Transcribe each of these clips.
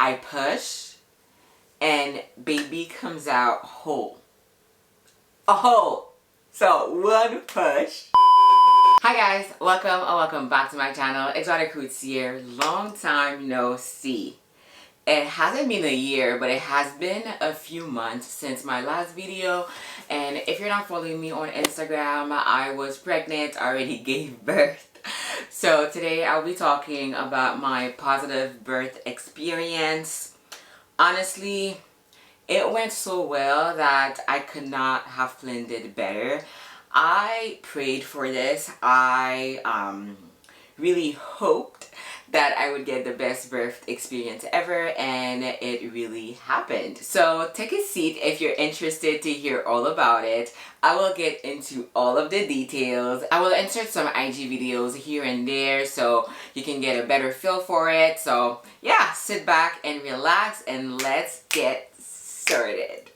I push, and baby comes out whole. A whole. So one push. Hi guys, welcome back to my channel. Exotic Roots here. Long time no see. It hasn't been a year, but it has been a few months since my last video. And if you're not following me on Instagram, I was pregnant, already gave birth. So today I'll be talking about my positive birth experience. Honestly, it went so well that I could not have planned it better. I prayed for this. I really hoped that I would get the best birth experience ever, and it really happened. So take a seat if you're interested to hear all about it. I will get into all of the details. I will insert some IG videos here and there so you can get a better feel for it. So yeah, sit back and relax and let's get started.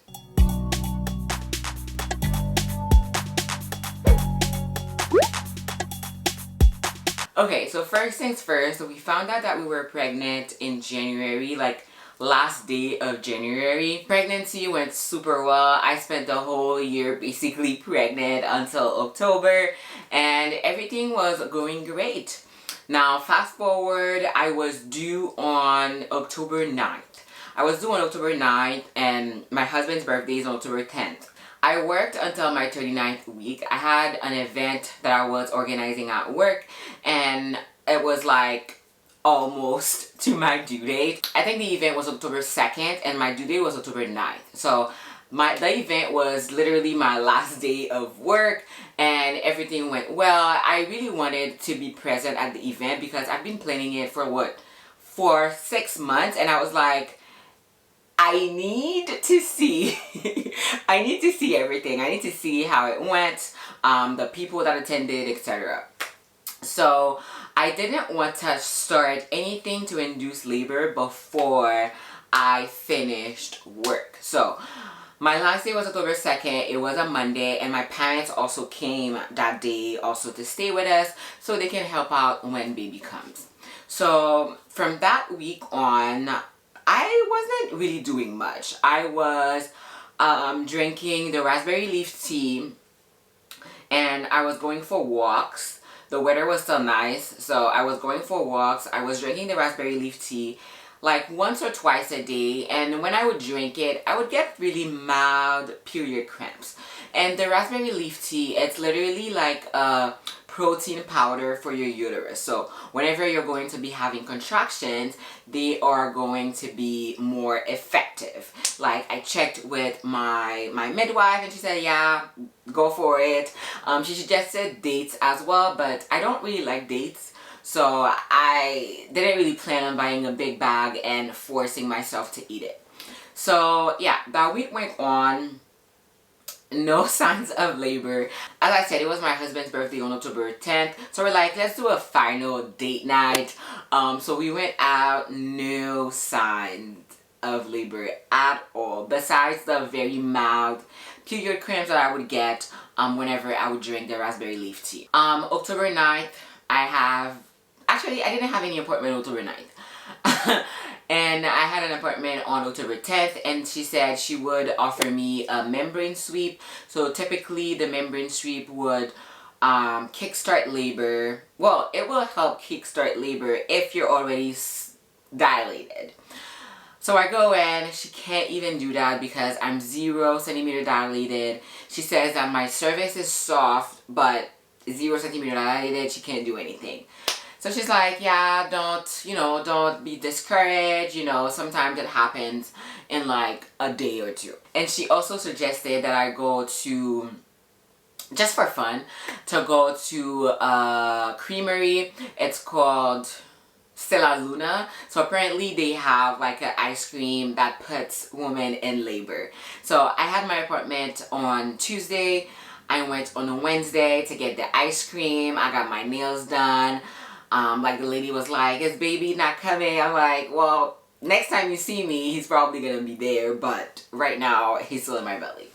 Okay, so first things first, we found out that we were pregnant in January, like last day of January. Pregnancy went super well. I spent the whole year basically pregnant until October, and everything was going great. Now, fast forward, I was due on October 9th. I was due on October 9th, and my husband's birthday is on October 10th. I worked until my 39th week. I had an event that I was organizing at work, and it was like almost to my due date. I think the event was October 2nd and my due date was October 9th. So the event was literally my last day of work and everything went well. I really wanted to be present at the event because I've been planning it for 6 months, and I was like, I need to see I need to see everything. I need to see how it went, the people that attended, etc. So I didn't want to start anything to induce labor before I finished work. So my last day was October 2nd. It was a Monday, and my parents also came that day also to stay with us so they can help out when baby comes. So from that week on, I wasn't really doing much. I was drinking the raspberry leaf tea, and I was going for walks. The weather was still nice, so I was going for walks. I was drinking the raspberry leaf tea like once or twice a day, and when I would drink it, I would get really mild period cramps. And the raspberry leaf tea, it's literally like a protein powder for your uterus. So whenever you're going to be having contractions, they are going to be more effective. Like, I checked with my midwife, and she said, yeah, go for it. She suggested dates as well, but I don't really like dates. So I didn't really plan on buying a big bag and forcing myself to eat it. So yeah, that week went on. No signs of labor. As I said, it was my husband's birthday on October 10th. So we're like, let's do a final date night. So we went out, no signs of labor at all. Besides the very mild period cramps that I would get whenever I would drink the raspberry leaf tea. October 9th, I didn't have any appointment on October 9th. And I had an appointment on October 10th, and she said she would offer me a membrane sweep. So typically the membrane sweep would kickstart labor. Well, it will help kickstart labor if you're already dilated. So I go in, she can't even do that because I'm 0 centimeter dilated. She says that my cervix is soft, but 0 centimeter dilated, she can't do anything. So she's like, yeah, don't be discouraged. Sometimes it happens in like a day or two. And she also suggested that I go to, just for fun, to go to a creamery. It's called Stella Luna. So apparently they have like an ice cream that puts women in labor. So I had my appointment on Tuesday. I went on a Wednesday to get the ice cream. I got my nails done. Like the lady was like, is baby not coming? I'm like, well, next time you see me, he's probably gonna be there, but right now he's still in my belly.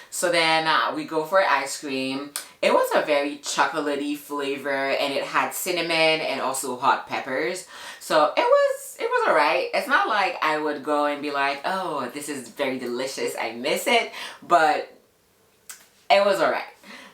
So then we go for ice cream, It was a very chocolatey flavor, and it had cinnamon and also hot peppers. So it was alright. It's not like I would go and be like, oh, this is very delicious, I miss it, but it was alright.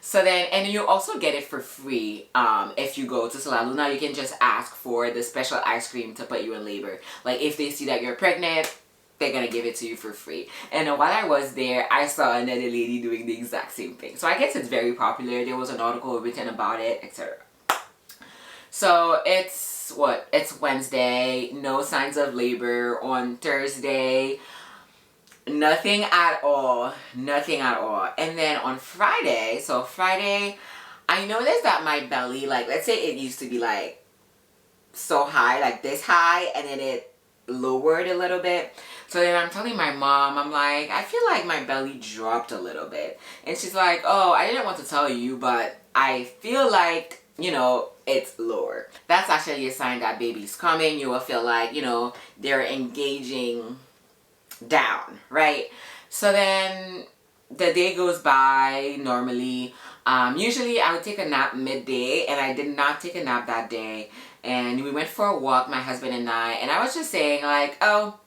So then, and you also get it for free if you go to Sola Luna. You can just ask for the special ice cream to put you in labor. Like if they see that you're pregnant, they're gonna give it to you for free. And while I was there, I saw another lady doing the exact same thing. So I guess it's very popular. There was an article written about it, etc. So it's what? It's Wednesday. No signs of labor. On Thursday, nothing at all. Nothing at all. And then on Friday, so Friday, I noticed that my belly, like let's say it used to be like so high, like this high, and then it lowered a little bit. So then I'm telling my mom, I'm like, I feel like my belly dropped a little bit. And she's like, oh, I didn't want to tell you, but I feel like, you know, it's lower. That's actually a sign that baby's coming. You will feel like, you know, they're engaging down, right? So then the day goes by normally. Usually I would take a nap midday, and I did not take a nap that day. And we went for a walk, my husband and I was just saying like, oh,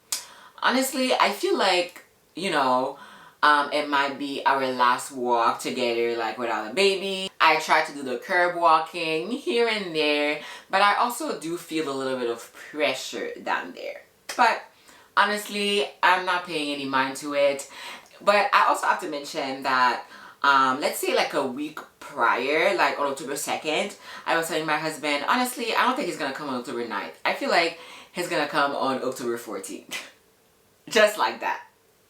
honestly, I feel like, you know, it might be our last walk together, like without a baby. I try to do the curb walking here and there, but I also do feel a little bit of pressure down there. But honestly, I'm not paying any mind to it. But I also have to mention that, let's say like a week prior, like on October 2nd, I was telling my husband, honestly, I don't think he's gonna come on October 9th. I feel like he's gonna come on October 14th. Just like that.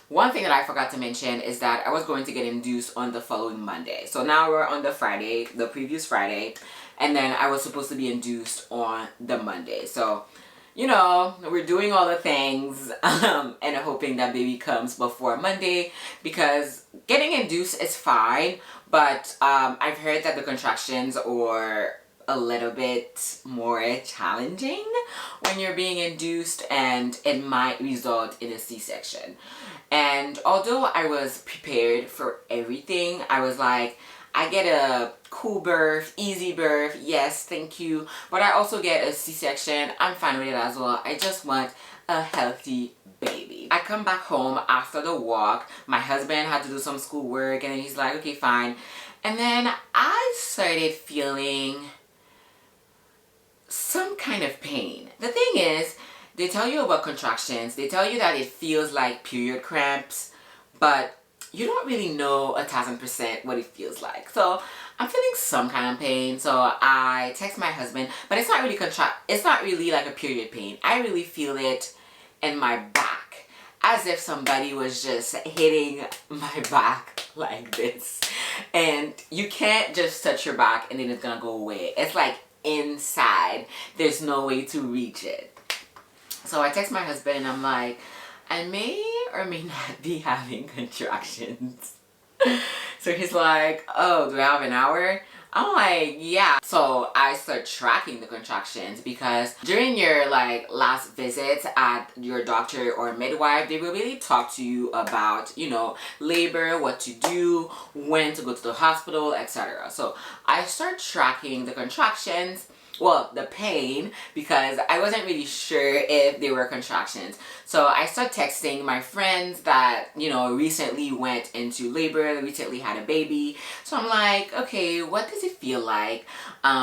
One thing that I forgot to mention is that I was going to get induced on the following Monday. So now we're on the Friday, the previous Friday, and then I was supposed to be induced on the Monday. So, you know, we're doing all the things and hoping that baby comes before Monday, because getting induced is fine, but I've heard that the contractions are a little bit more challenging when you're being induced, and it might result in a C-section. And although I was prepared for everything, I was like, I get a cool birth, easy birth, yes, thank you, but I also get a C-section. I'm fine with it as well. I just want a healthy baby. I come back home after the walk. My husband had to do some schoolwork, and then he's like, okay, fine. And then I started feeling some kind of pain. The thing is, they tell you about contractions. They tell you that it feels like period cramps, but you don't really know 1000% what it feels like. So I'm feeling some kind of pain. So I text my husband, but it's not really it's not really like a period pain. I really feel it in my back, as if somebody was just hitting my back like this. And you can't just touch your back and then it's gonna go away. It's like inside. There's no way to reach it. So I text my husband and I'm like, I may or may not be having contractions. So he's like, oh, do I have an hour? I'm like, yeah. So I start tracking the contractions, because during your like last visit at your doctor or midwife, they will really talk to you about, you know, labor, what to do, when to go to the hospital, etc. So I start tracking the contractions, well, the pain, because I wasn't really sure if they were contractions. So I start texting my friends that, you know, recently went into labor, recently had a baby. So I'm like, okay, what does it feel like?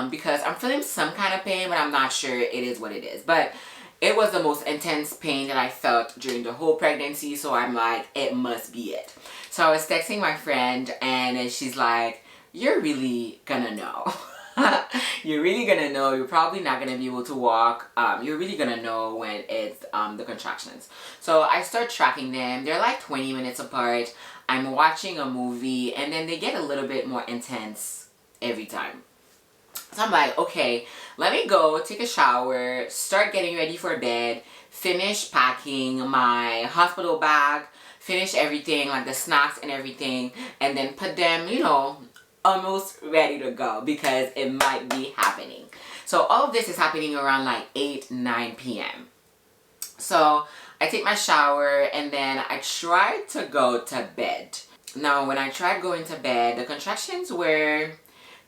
Because I'm feeling some kind of pain, but I'm not sure it is what it is. But it was the most intense pain that I felt during the whole pregnancy. So I'm like, it must be it. So I was texting my friend, and she's like, you're really gonna know. You're really gonna know. You're probably not gonna be able to walk. You're really gonna know when it's the contractions. So I start tracking them. They're like 20 minutes apart. I'm watching a movie, and then they get a little bit more intense every time. So I'm like, okay, let me go take a shower, start getting ready for bed, finish packing my hospital bag, finish everything, like the snacks and everything, and then put them, you know, almost ready to go, because it might be happening. So all of this is happening around like 8-9 p.m. So I take my shower, and then I try to go to bed. Now when I tried going to bed, the contractions were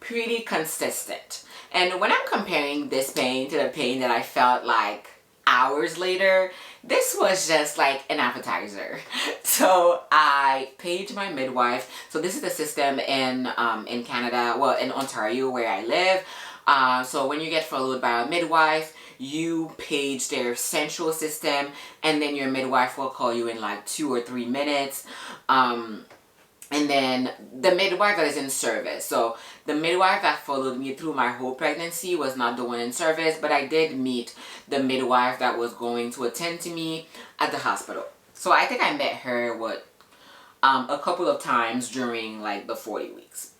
pretty consistent. And when I'm comparing this pain to the pain that I felt like hours later, this was just like an appetizer. So I paged my midwife. So this is the system in Canada, well, in Ontario where I live. So when you get followed by a midwife, you page their central system, and then your midwife will call you in like 2 or 3 minutes. And then the midwife that is in service. So the midwife that followed me through my whole pregnancy was not the one in service, but I did meet the midwife that was going to attend to me at the hospital. So I think I met her a couple of times during like the 40 weeks.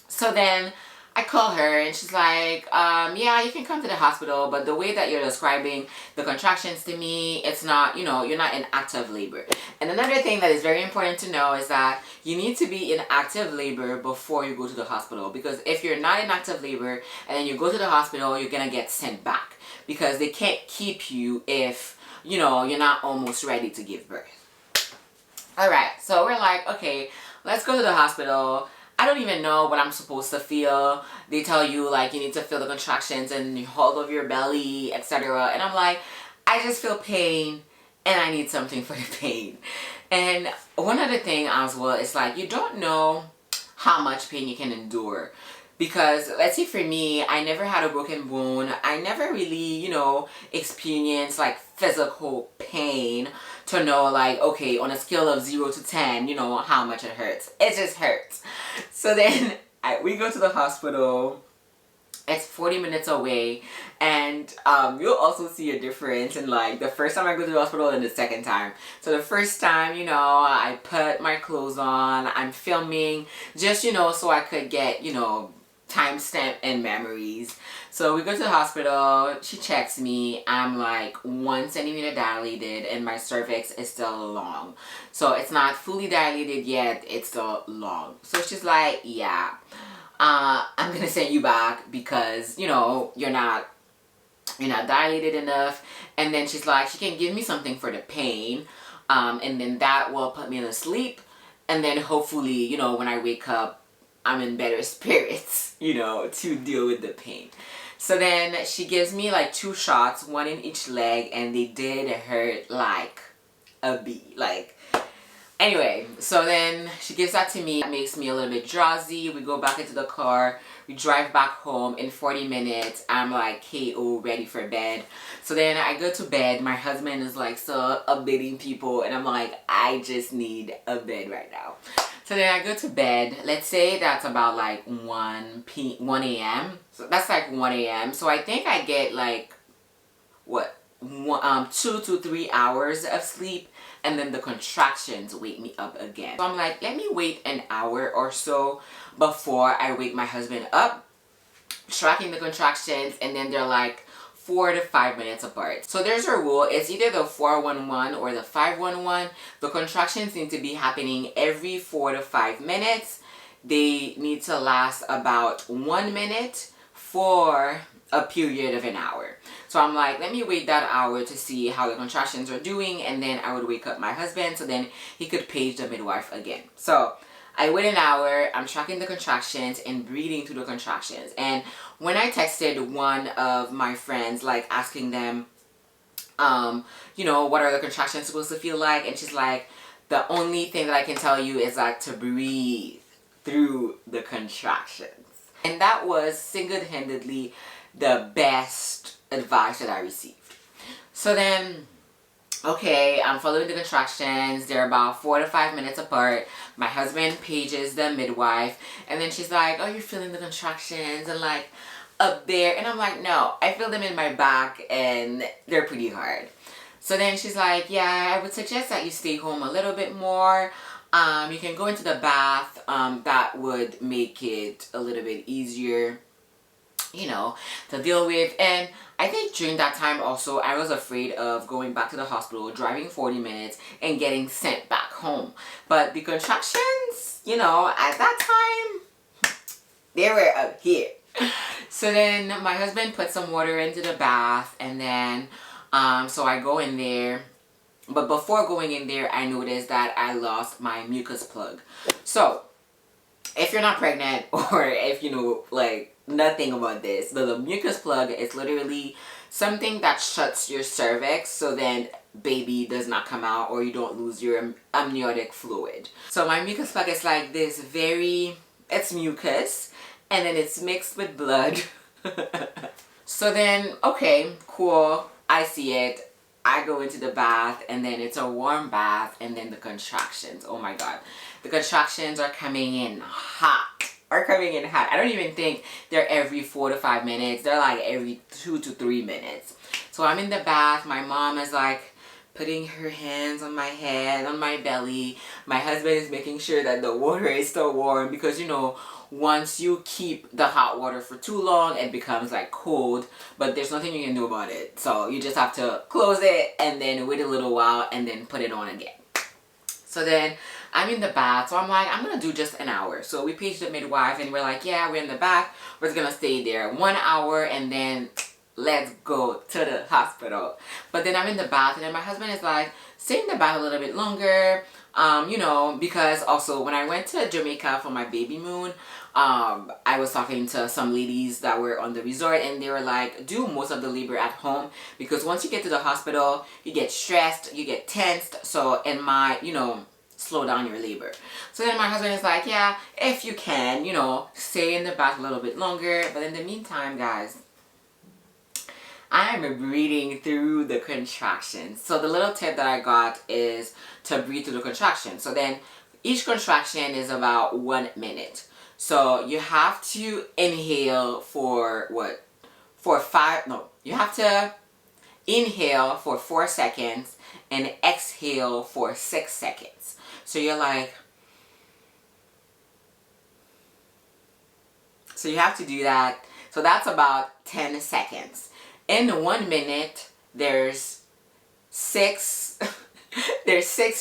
So then I call her and she's like, yeah, you can come to the hospital, but the way that you're describing the contractions to me, it's not, you're not in active labor. And another thing that is very important to know is that you need to be in active labor before you go to the hospital, because if you're not in active labor and then you go to the hospital, you're going to get sent back because they can't keep you if, you're not almost ready to give birth. All right, so we're like, okay, let's go to the hospital. I don't even know what I'm supposed to feel. They tell you like you need to feel the contractions and the whole of your belly, etc. And I'm like, I just feel pain and I need something for the pain. And one other thing as well is like, you don't know how much pain you can endure. Because let's say for me, I never had a broken bone. I never really, experienced like physical pain to know like, okay, on a scale of 0 to 10, how much it hurts. It just hurts. So then we go to the hospital. It's 40 minutes away, and you'll also see a difference in like the first time I go to the hospital and the second time. So the first time, I put my clothes on, I'm filming just, so I could get, timestamp and memories. So we go to the hospital, she checks me, I'm like 1 centimeter dilated and my cervix is still long. So it's not fully dilated yet, it's still long. So she's like, yeah, I'm gonna send you back because, you're not dilated enough. And then she's like, she can give me something for the pain, and then that will put me to sleep. And then hopefully, when I wake up, I'm in better spirits, to deal with the pain. So then she gives me like 2 shots, 1 in each leg, and they did hurt like a bee. Anyway, so then she gives that to me. It makes me a little bit drowsy. We go back into the car. We drive back home. In 40 minutes, I'm like KO, ready for bed. So then I go to bed. My husband is like still updating people, and I'm like, I just need a bed right now. So then I go to bed. Let's say that's about like 1 a.m. So that's like 1 a.m. So I think I get like, 2 to 3 hours of sleep, and then the contractions wake me up again. So I'm like, let me wait an hour or so before I wake my husband up, tracking the contractions, and then they're like 4 to 5 minutes apart. So there's a rule. It's either the 411 or the 511. The contractions need to be happening every 4 to 5 minutes. They need to last about 1 minute for a period of an hour. So I'm like, let me wait that hour to see how the contractions are doing, and then I would wake up my husband so then he could page the midwife again. So I wait an hour, I'm tracking the contractions and breathing through the contractions. And when I texted one of my friends, like asking them, what are the contractions supposed to feel like? And she's like, the only thing that I can tell you is like to breathe through the contractions. And that was single-handedly the best advice that I received. So then, okay, I'm following the contractions. They're about 4 to 5 minutes apart. My husband pages the midwife, and then she's like, oh, you're feeling the contractions and like up there. And I'm like, no, I feel them in my back and they're pretty hard. So then she's like, yeah, I would suggest that you stay home a little bit more. You can go into the bath. That would make it a little bit easier, to deal with. And I think during that time also, I was afraid of going back to the hospital, driving 40 minutes and getting sent back home. But the contractions, at that time, they were up here. So then my husband put some water into the bath, and then, so I go in there. But before going in there, I noticed that I lost my mucus plug. So if you're not pregnant or if you know like nothing about this, the mucus plug is literally something that shuts your cervix so then baby does not come out or you don't lose your amniotic fluid. So my mucus plug is like this it's mucus and then it's mixed with blood. So then, okay, cool, I see it. I go into the bath and then it's a warm bath and then the contractions. Oh my god. The contractions are coming in hot. I don't even think they're every 4 to 5 minutes. They're like every 2 to 3 minutes. So I'm in the bath. My mom is like putting her hands on my head, on my belly. My husband is making sure that the water is still warm because, you know, once you keep the hot water for too long, it becomes like cold, but there's nothing you can do about it. So you just have to close it and then wait a little while and then put it on again. So then I'm in the bath, so I'm like, I'm gonna do just an hour. So we paged the midwife and we're like, yeah, we're in the bath. We're just gonna stay there 1 hour and then let's go to the hospital. But then I'm in the bath and then my husband is like, stay in the bath a little bit longer. You know, because also when I went to Jamaica for my baby moon, I was talking to some ladies that were on the resort and they were like, do most of the labor at home because once you get to the hospital, you get stressed, you get tensed. So it might, you know, slow down your labor. So then my husband is like, yeah, if you can, you know, stay in the bath a little bit longer. But in the meantime, guys, I'm breathing through the contractions. So the little tip that I got is to breathe through the contractions. So then each contraction is about 1 minute. So you have to inhale for what? You have to inhale for 4 seconds and exhale for 6 seconds. So you're like, so you have to do that. So that's about 10 seconds. In 1 minute, there's 6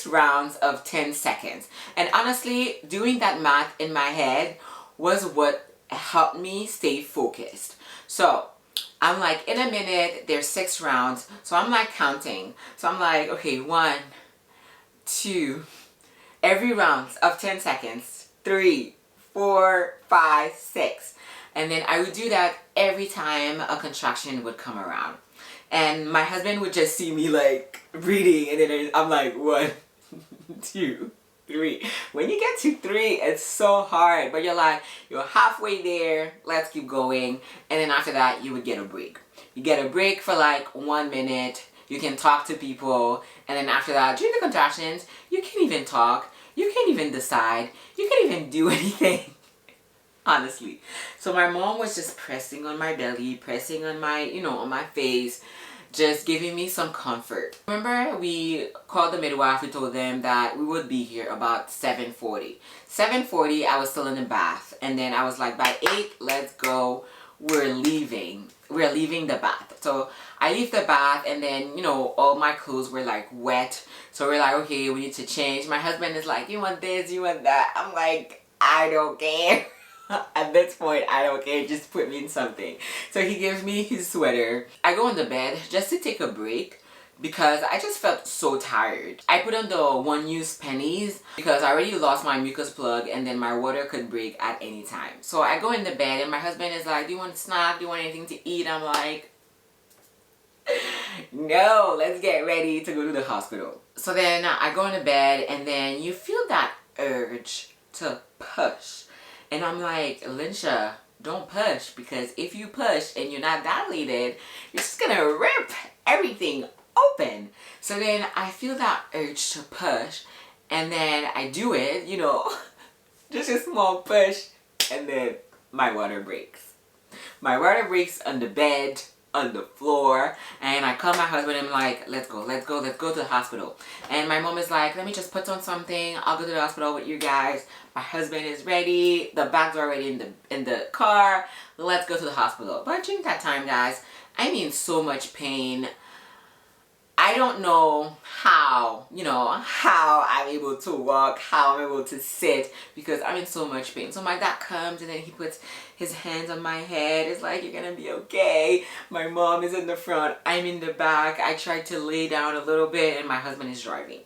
rounds of 10 seconds. And honestly, doing that math in my head was what helped me stay focused. So I'm like, in a minute, there's 6 rounds. So I'm like counting. So I'm like, okay, 1, 2, every round of 10 seconds, 3, 4, 5, 6. And then I would do that every time a contraction would come around. And my husband would just see me like breathing and then I'm like 1, 2, 3. When you get to 3, it's so hard. But you're like, you're halfway there, let's keep going. And then after that, you would get a break. You get a break for like 1 minute. You can talk to people. And then after that, during the contractions, you can't even talk. You can't even decide. You can't even do anything. Honestly. So my mom was just pressing on my belly, pressing on my, you know, on my face, just giving me some comfort. Remember, we called the midwife, we told them that we would be here about 7:40. 7:40, I was still in the bath. And then I was like, by 8, let's go. We're leaving. We're leaving the bath. So I leave the bath and then, you know, all my clothes were like wet. So we're like, okay, we need to change. My husband is like, you want this, you want that. I'm like, I don't care. At this point, I don't care, just put me in something. So he gives me his sweater. I go on the bed just to take a break because I just felt so tired. I put on the one-use pennies because I already lost my mucus plug and then my water could break at any time. So I go in the bed and my husband is like, do you want a snack? Do you want anything to eat? I'm like, no, let's get ready to go to the hospital. So then I go in the bed and then you feel that urge to push. And I'm like, Alicia, don't push because if you push and you're not dilated, you're just gonna rip everything open. So then I feel that urge to push and then I do it, you know, just a small push and then my water breaks. My water breaks on the bed, on the floor, and I call my husband and I'm like, let's go to the hospital. And my mom is like, let me just put on something, I'll go to the hospital with you guys. My husband is ready, the bags are already in the car, let's go to the hospital. But during that time, guys, I'm in so much pain. I don't know how, you know, how I'm able to walk, how I'm able to sit, because I'm in so much pain. So my dad comes and then he puts his hands on my head. It's like, you're gonna be okay. My mom is in the front, I'm in the back. I tried to lay down a little bit and my husband is driving.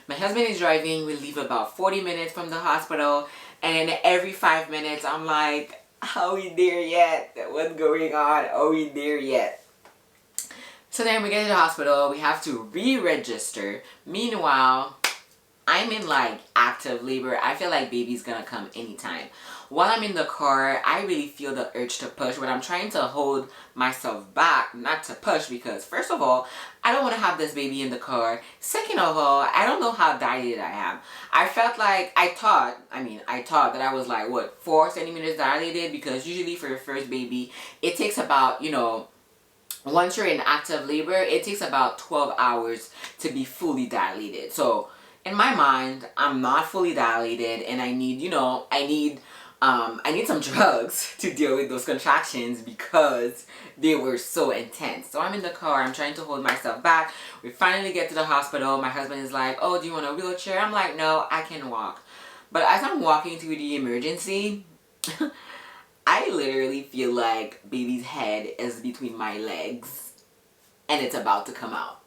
My husband is driving. We leave about 40 minutes from the hospital, and every 5 minutes I'm like, are we there yet? What's going on? Are we there yet? So then we get to the hospital, we have to re-register. Meanwhile, I'm in like active labor. I feel like baby's gonna come anytime. While I'm in the car, I really feel the urge to push, but I'm trying to hold myself back not to push, because first of all, I don't want to have this baby in the car. Second of all, I don't know how dilated I am. I felt like, I thought that I was like, what, 4 centimeters dilated, because usually for your first baby, it takes about, you know, once you're in active labor, it takes about 12 hours to be fully dilated. So in my mind, I'm not fully dilated, and I need, you know, I need some drugs to deal with those contractions because they were so intense. So I'm in the car, I'm trying to hold myself back. We finally get to the hospital. My husband is like, oh, do you want a wheelchair? I'm like, no, I can walk. But as I'm walking to the emergency, I literally feel like baby's head is between my legs and it's about to come out.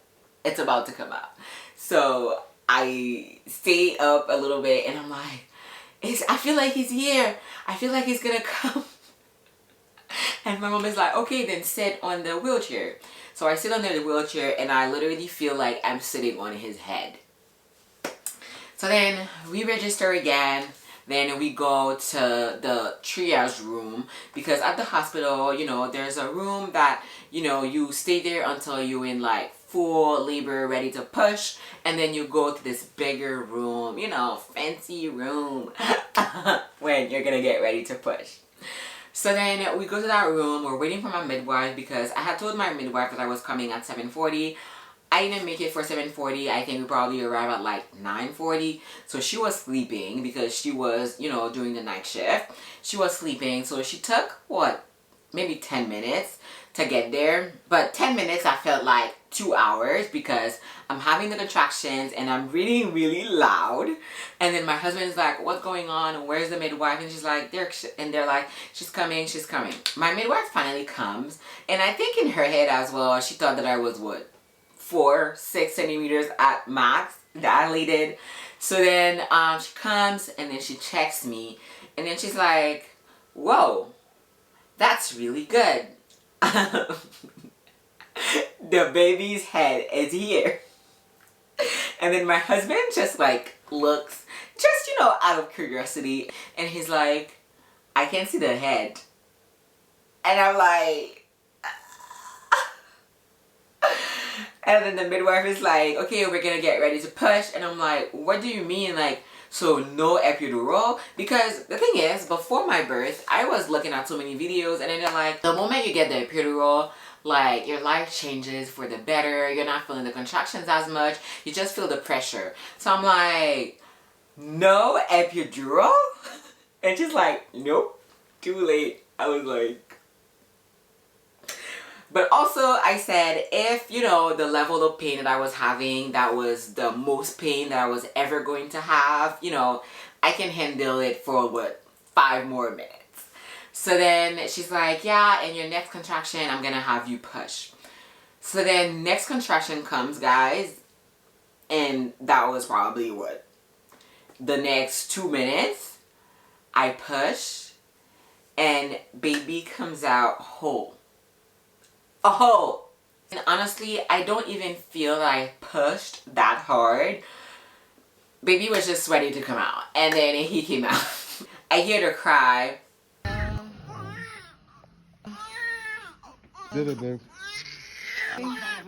It's about to come out. So I stay up a little bit and I'm like, I feel like he's here. I feel like he's gonna come. And my mom is like, okay, then sit on the wheelchair. So I sit on the wheelchair and I literally feel like I'm sitting on his head. So then we register again. Then we go to the triage room, because at the hospital, you know, there's a room that, you know, you stay there until you're in like full labor, ready to push, and then you go to this bigger room, you know, fancy room when you're gonna get ready to push. So then we go to that room. We're waiting for my midwife, because I had told my midwife that I was coming at 7:40. I didn't make it for 7:40. I think we probably arrived at like 9:40. So she was sleeping because she was, you know, doing the night shift. She was sleeping. So she took, what, maybe 10 minutes to get there. But 10 minutes I felt like 2 hours, because I'm having the contractions and I'm reading really loud. And then my husband's like, what's going on? Where's the midwife? And she's like, they're like, she's coming, she's coming. My midwife finally comes. And I think in her head as well, she thought that I was, what, 4-6 centimeters at max dilated. So then she comes and then she checks me, and then she's like, whoa, that's really good. The baby's head is here. And then my husband just like looks, just, you know, out of curiosity, and he's like, I can see the head. And I'm like, and then the midwife is like, okay, we're gonna get ready to push. And I'm like, what do you mean? Like, so no epidural? Because the thing is, before my birth, I was looking at so many videos, and then they're like, the moment you get the epidural, like, your life changes for the better. You're not feeling the contractions as much. You just feel the pressure. So I'm like, no epidural? And she's like, nope, too late. I was like, but also I said, if, you know, the level of pain that I was having, that was the most pain that I was ever going to have, you know, I can handle it for, what, 5 more minutes. So then she's like, yeah, in your next contraction, I'm gonna have you push. So then next contraction comes, guys, and that was probably, what, the next 2 minutes. I push, and baby comes out whole. Oh, and honestly, I don't even feel like I pushed that hard. Baby was just ready to come out, and then he came out. I hear her cry. Did it, babe?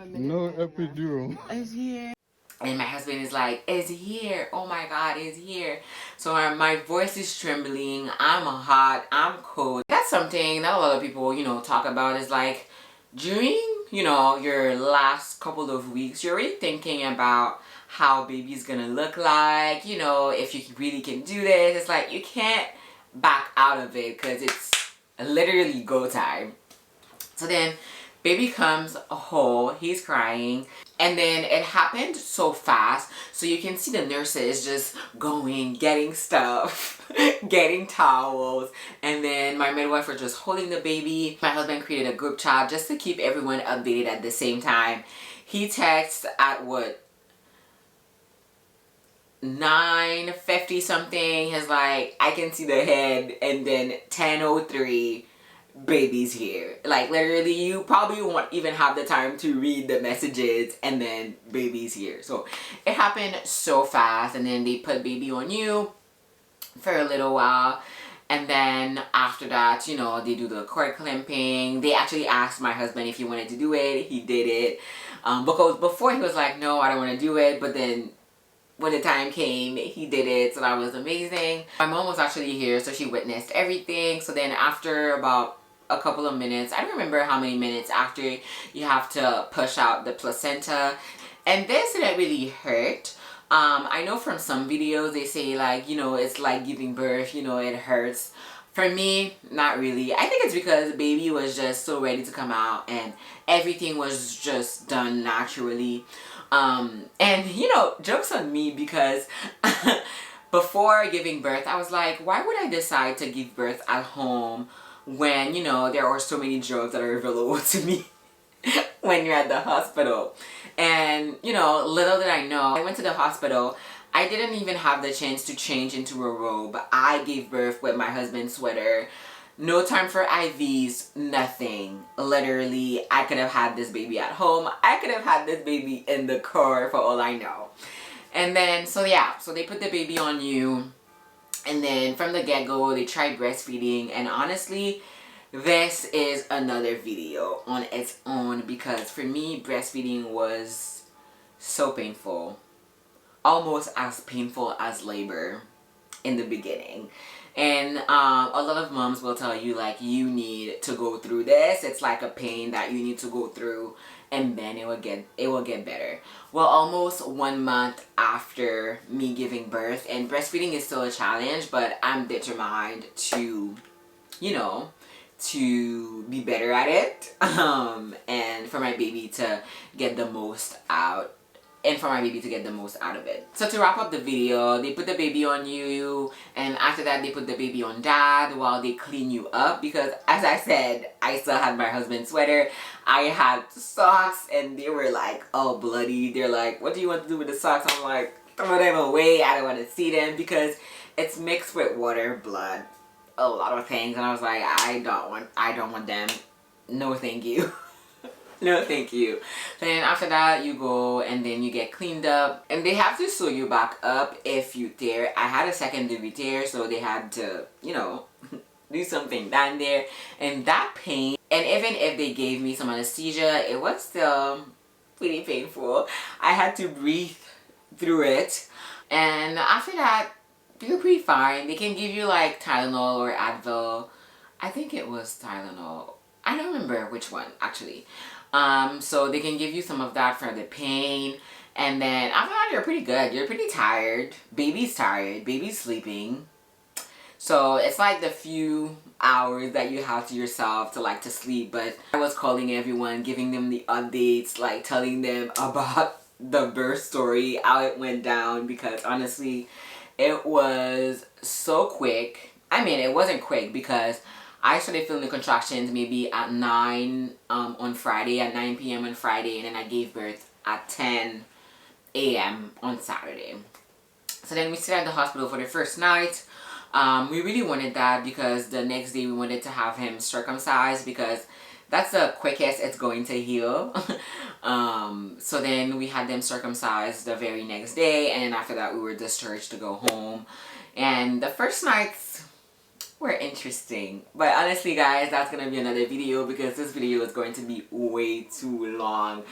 No epidural. It's here. And my husband is like, it's here. Oh my God, it's here. So my voice is trembling. I'm hot. I'm cold. That's something that a lot of people, you know, talk about, is like, during, you know, your last couple of weeks, you're already thinking about how baby's gonna look like, you know, if you really can do this. It's like, you can't back out of it, because it's literally go time. So then baby comes whole, he's crying, And then it happened so fast, so you can see the nurses just going, getting stuff, getting towels, and then my midwife was just holding the baby. My husband created a group chat just to keep everyone updated at the same time. He texts at what, 9:50 something. He's like, I can see the head, and then 10:03, baby's here. Like literally, you probably won't even have the time to read the messages, and then baby's here. So it happened so fast, and then they put baby on you for a little while, and then after that, you know, they do the cord clamping. They actually asked my husband if he wanted to do it. He did it, because before he was like, no, I don't want to do it, but then when the time came, he did it, so that was amazing. My mom was actually here, so she witnessed everything. So then after about a couple of minutes, I don't remember how many minutes after, you have to push out the placenta, and this didn't really hurt. I know from some videos they say, like, you know, it's like giving birth, you know, it hurts. For me, not really. I think it's because the baby was just so ready to come out, and everything was just done naturally. And you know, joke's on me, because before giving birth, I was like, why would I decide to give birth at home when, you know, there are so many drugs that are available to me when you're at the hospital? And, you know, little did I know, I went to the hospital. I didn't even have the chance to change into a robe. I gave birth with my husband's sweater. No time for IVs, nothing. Literally, I could have had this baby at home. I could have had this baby in the car for all I know. And then, so yeah, so they put the baby on you. And then from the get-go, they tried breastfeeding. And honestly, this is another video on its own, because for me, breastfeeding was so painful. Almost as painful as labor in the beginning. And a lot of moms will tell you, like, you need to go through this. It's like a pain that you need to go through, and then it will get better. Well, almost 1 month after me giving birth, and breastfeeding is still a challenge, but I'm determined to, you know, to be better at it, and for my baby to get the most out. And for my baby to get the most out of it. So to wrap up the video, they put the baby on you, and after that they put the baby on dad while they clean you up, because as I said, I still had my husband's sweater. I had socks, and they were like all bloody. They're like, what do you want to do with the socks? I'm like, throw them away. I don't want to see them, because it's mixed with water, blood, a lot of things. And I was like, I don't want them. No thank you. No thank you. Then after that, you go and then you get cleaned up, and they have to sew you back up if you tear. I had a secondary tear, so they had to, you know, do something down there. And that pain, and even if they gave me some anesthesia, it was still pretty painful. I had to breathe through it. And after that, you're pretty fine. They can give you like Tylenol or Advil. I think it was Tylenol. I don't remember which one actually. So they can give you some of that for the pain, and then after that you're pretty good. You're pretty tired. Baby's tired. Baby's sleeping. So it's like the few hours that you have to yourself to sleep. But I was calling everyone, giving them the updates, like telling them about the birth story, how it went down, because honestly it was so quick. I mean, it wasn't quick because I started feeling the contractions maybe at 9 on Friday, at 9 p.m. on Friday, and then I gave birth at 10 a.m. on Saturday. So then we stayed at the hospital for the first night. We really wanted that because the next day we wanted to have him circumcised, because that's the quickest it's going to heal. So then we had them circumcised the very next day, and after that we were discharged to go home. And the first nights were interesting, but honestly guys, that's gonna be another video because this video is going to be way too long.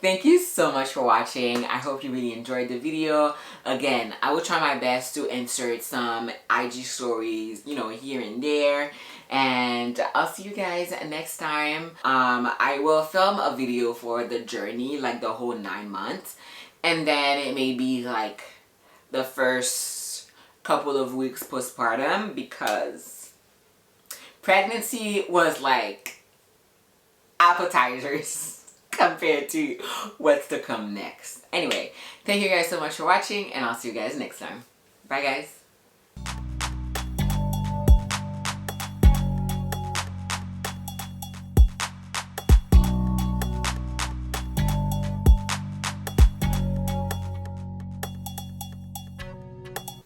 Thank you so much for watching. I hope you really enjoyed the video. Again, I will try my best to insert some IG stories, you know, here and there, and I'll see you guys next time. I will film a video for the journey, like the whole 9 months, and then it may be like the first couple of weeks postpartum, because pregnancy was like appetizers. compared to what's to come next. Anyway, thank you guys so much for watching, and I'll see you guys next time. Bye, guys.